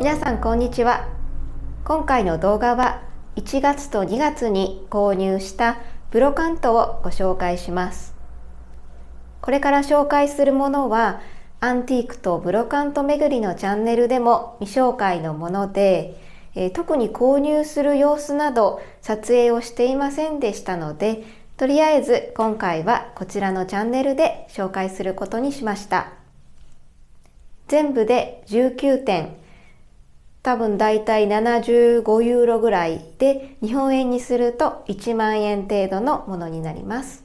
皆さんこんにちは。今回の動画は1月と2月に購入したブロカントをご紹介します。これから紹介するものはアンティークとブロカント巡りのチャンネルでも未紹介のもので、特に購入する様子など撮影をしていませんでしたので、とりあえず今回はこちらのチャンネルで紹介することにしました。全部で19点、多分だいたい75ユーロぐらいで、日本円にすると1万円程度のものになります。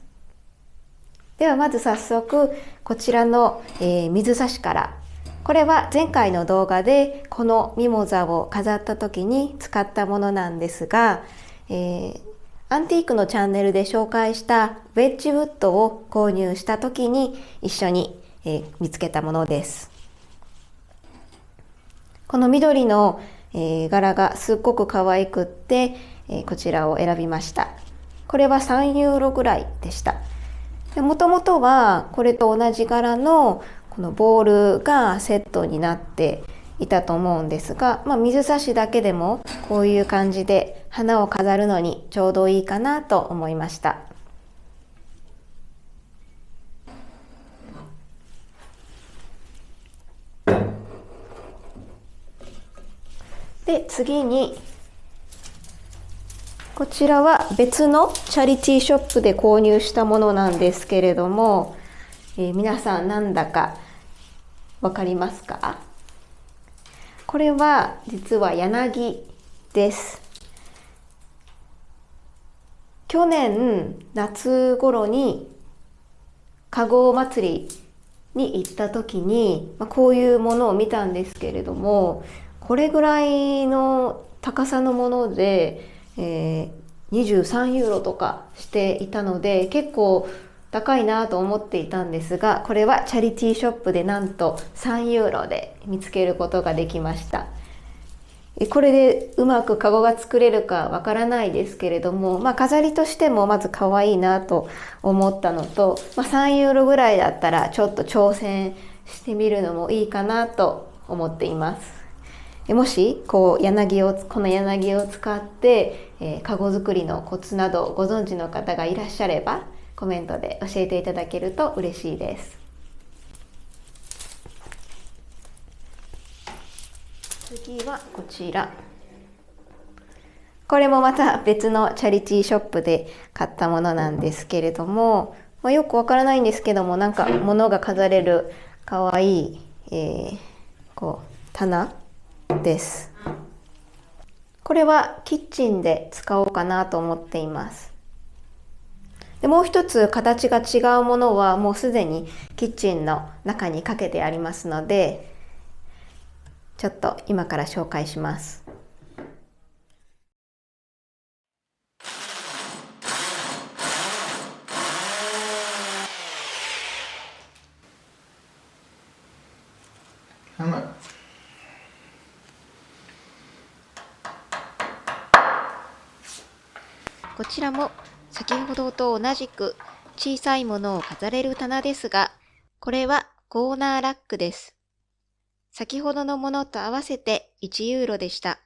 ではまず早速こちらの、水差しから。これは前回の動画でこのミモザを飾った時に使ったものなんですが、アンティークのチャンネルで紹介したウェッジウッドを購入した時に一緒に、見つけたものです。この緑の、柄がすっごく可愛くって、こちらを選びました。これは3ユーロぐらいでした。もともとはこれと同じ柄のこのボールがセットになっていたと思うんですが、水差しだけでもこういう感じで花を飾るのにちょうどいいかなと思いました。で、次にこちらは別のチャリティーショップで購入したものなんですけれども、皆さんなんだかわかりますか？これは実は柳です。去年夏頃にかご祭りに行った時に、こういうものを見たんですけれども、これぐらいの高さのもので、23ユーロとかしていたので結構高いなと思っていたんですが、これはチャリティーショップでなんと3ユーロで見つけることができました。これでうまくカゴが作れるかわからないですけれども、飾りとしてもまず可愛いなと思ったのと、3ユーロぐらいだったらちょっと挑戦してみるのもいいかなと思っています。もしこの柳を使って、カゴ作りのコツなどご存知の方がいらっしゃればコメントで教えていただけると嬉しいです。次はこちら。これもまた別のチャリティーショップで買ったものなんですけれども、よくわからないんですけども、なんか物が飾れるかわいい、棚です。これはキッチンで使おうかなと思っています。で、もう一つ形が違うものはもうすでにキッチンの中にかけてありますので、ちょっと今から紹介します。こちらも先ほどと同じく小さいものを飾れる棚ですが、これはコーナーラックです。先ほどのものと合わせて1ユーロでした。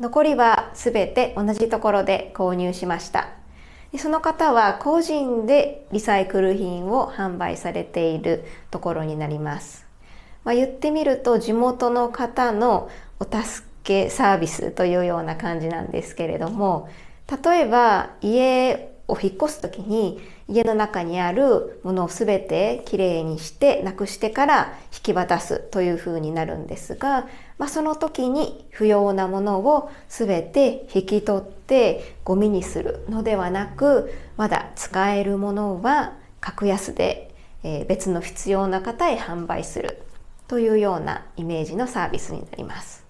残りはすべて同じところで購入しました。その方は個人でリサイクル品を販売されているところになります。言ってみると地元の方のお助けサービスというような感じなんですけれども、例えば家を引っ越すときに家の中にあるものをすべてきれいにしてなくしてから引き渡すというふうになるんですが、その時に不要なものをすべて引き取ってゴミにするのではなく、まだ使えるものは格安で別の必要な方へ販売するというようなイメージのサービスになります。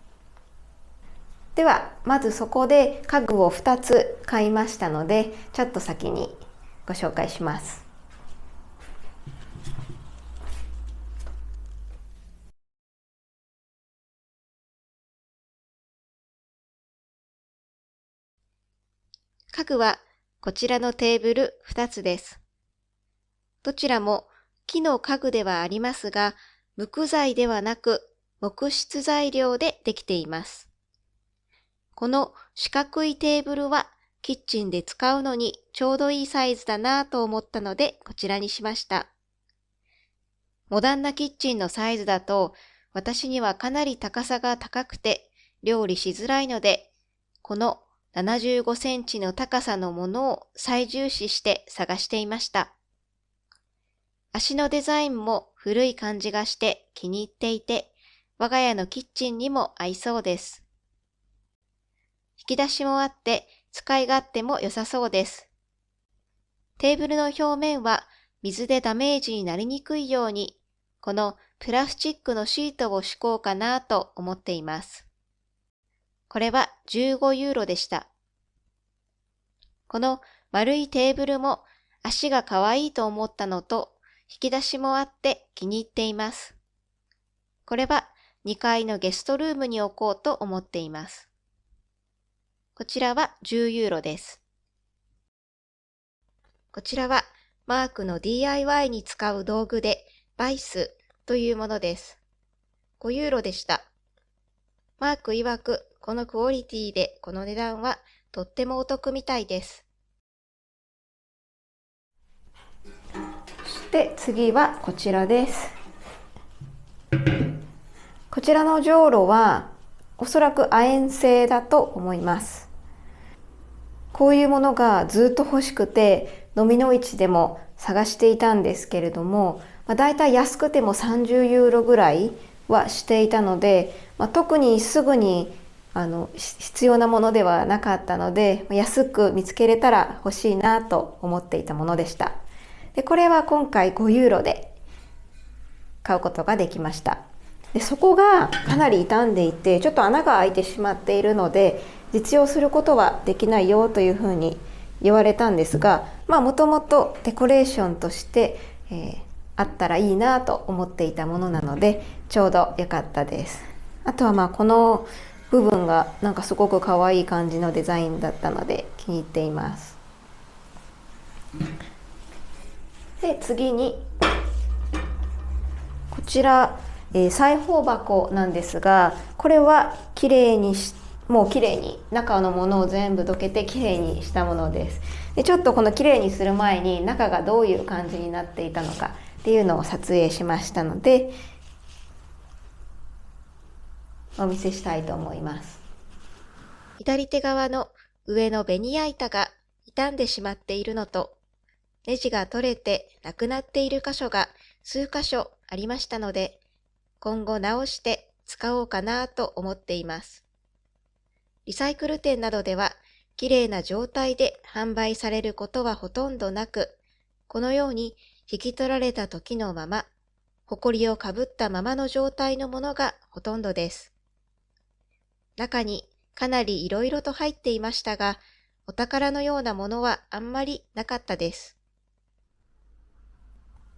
ではまずそこで家具を2つ買いましたので、ちょっと先にご紹介します。家具はこちらのテーブル2つです。どちらも木の家具ではありますが、無垢材ではなく木質材料でできています。この四角いテーブルはキッチンで使うのにちょうどいいサイズだなぁと思ったのでこちらにしました。モダンなキッチンのサイズだと私にはかなり高さが高くて料理しづらいので、この75センチの高さのものを最重視して探していました。足のデザインも古い感じがして気に入っていて、我が家のキッチンにも合いそうです。引き出しもあって使い勝手も良さそうです。テーブルの表面は水でダメージになりにくいように、このプラスチックのシートを敷こうかなと思っています。これは15ユーロでした。この丸いテーブルも足が可愛いと思ったのと、引き出しもあって気に入っています。これは2階のゲストルームに置こうと思っています。こちらは10ユーロです。こちらはマークの DIY に使う道具でバイスというものです。5ユーロでした。マーク曰くこのクオリティでこの値段はとってもお得みたいです。そして次はこちらです。こちらのじょうろはおそらく亜鉛製だと思います。こういうものがずっと欲しくてのみの市でも探していたんですけれども、だいたい安くても30ユーロぐらいはしていたので、特にすぐに必要なものではなかったので、安く見つけれたら欲しいなと思っていたものでした。で、これは今回5ユーロで買うことができました。で、そこがかなり傷んでいて、ちょっと穴が開いてしまっているので、実用することはできないよというふうに言われたんですが、もともとデコレーションとして、あったらいいなと思っていたものなので、ちょうど良かったです。あとはこの部分がなんかすごく可愛い感じのデザインだったので気に入っています。で、次にこちら、裁縫箱なんですが、これはもう綺麗に中のものを全部どけて綺麗にしたものです。で、ちょっとこの綺麗にする前に中がどういう感じになっていたのかっていうのを撮影しましたので、お見せしたいと思います。左手側の上のベニヤ板が傷んでしまっているのと、ネジが取れてなくなっている箇所が数箇所ありましたので、今後直して使おうかなと思っています。リサイクル店などでは、きれいな状態で販売されることはほとんどなく、このように引き取られた時のまま、ほこりをかぶったままの状態のものがほとんどです。中にかなりいろいろと入っていましたが、お宝のようなものはあんまりなかったです。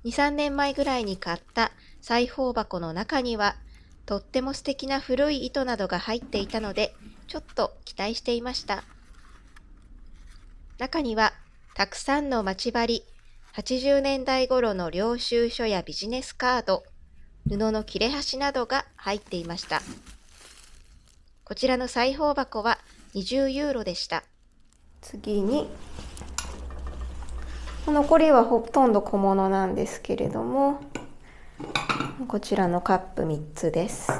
2、3年前ぐらいに買った裁縫箱の中には、とっても素敵な古い糸などが入っていたので、ちょっと期待していました。中には、たくさんの待ち針、80年代頃の領収書やビジネスカード、布の切れ端などが入っていました。こちらの裁縫箱は20ユーロでした。次に、残りはほとんど小物なんですけれども、こちらのカップ3つです。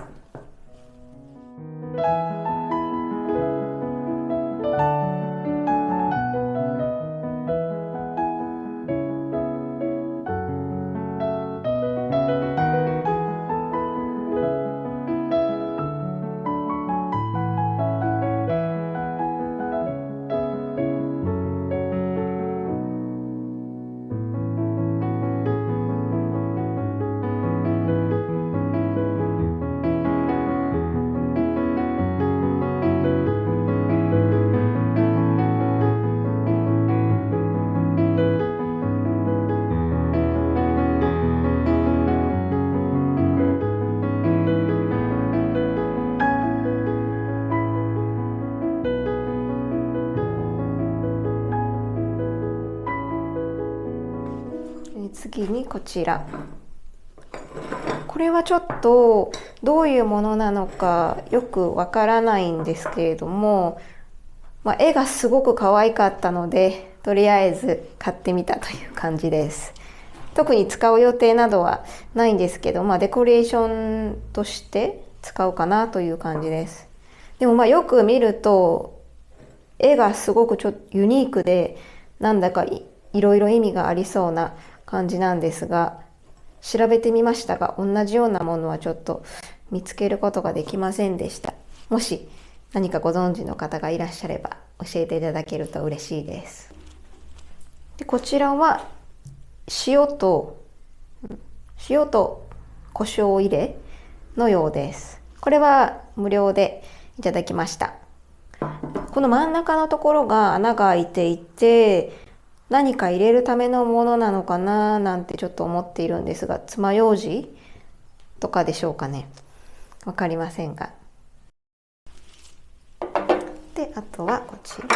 次にこちら。これはちょっとどういうものなのかよくわからないんですけれども、絵がすごく可愛かったので、とりあえず買ってみたという感じです。特に使う予定などはないんですけど、デコレーションとして使うかなという感じです。でもよく見ると絵がすごくちょっとユニークで、なんだかいろいろ意味がありそうな感じなんですが、調べてみましたが同じようなものはちょっと見つけることができませんでした。もし何かご存知の方がいらっしゃれば教えていただけると嬉しいです。でこちらは塩と胡椒入れのようです。これは無料でいただきました。この真ん中のところが穴が開いていて、何か入れるためのものなのかななんてちょっと思っているんですが、爪楊枝とかでしょうかね。わかりませんが。で、あとはこちら。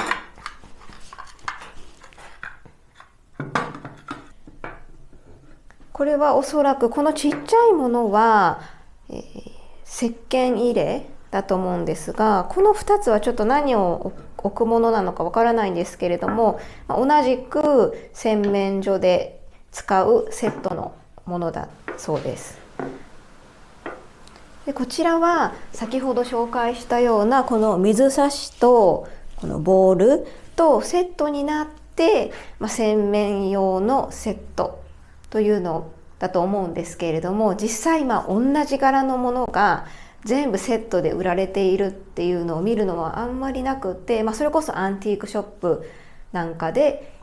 これはおそらくこのちっちゃいものは、石鹸入れだと思うんですが、この2つはちょっと何を置くものなのかわからないんですけれども、同じく洗面所で使うセットのものだそうです。でこちらは先ほど紹介したようなこの水差しとこのボールとセットになって、洗面用のセットというのだと思うんですけれども、実際同じ柄のものが全部セットで売られているっていうのを見るのはあんまりなくて、それこそアンティークショップなんかで、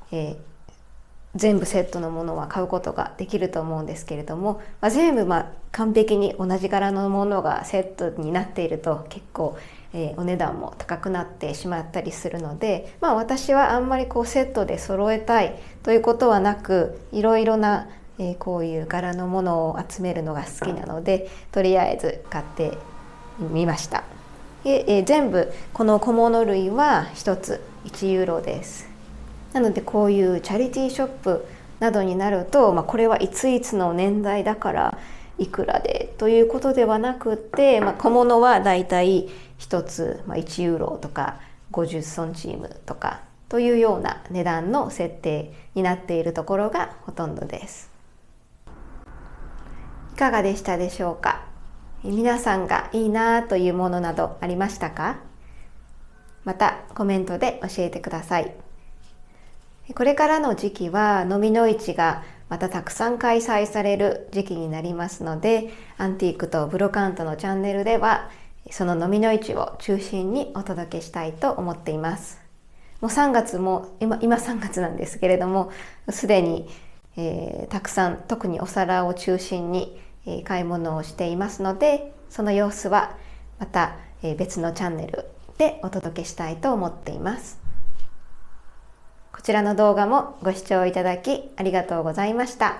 全部セットのものは買うことができると思うんですけれども、全部完璧に同じ柄のものがセットになっていると結構、お値段も高くなってしまったりするので、私はあんまりセットで揃えたいということはなく、いろいろなこういう柄のものを集めるのが好きなので、とりあえず買ってみました。で全部この小物類は1つ1ユーロです。なのでこういうチャリティーショップなどになると、これはいついつの年代だからいくらでということではなくて、小物はだいたい1つ1ユーロとか50ソンチームとかというような値段の設定になっているところがほとんどです。いかがでしたでしょうか。皆さんがいいなというものなどありましたか。またコメントで教えてください。これからの時期はのみの市がまたたくさん開催される時期になりますので、アンティークとブロカントのチャンネルではそののみの市を中心にお届けしたいと思っています。もう3月も今3月なんですけれども、すでに、たくさん特にお皿を中心に買い物をしていますので、その様子はまた別のチャンネルでお届けしたいと思っています。こちらの動画もご視聴いただきありがとうございました。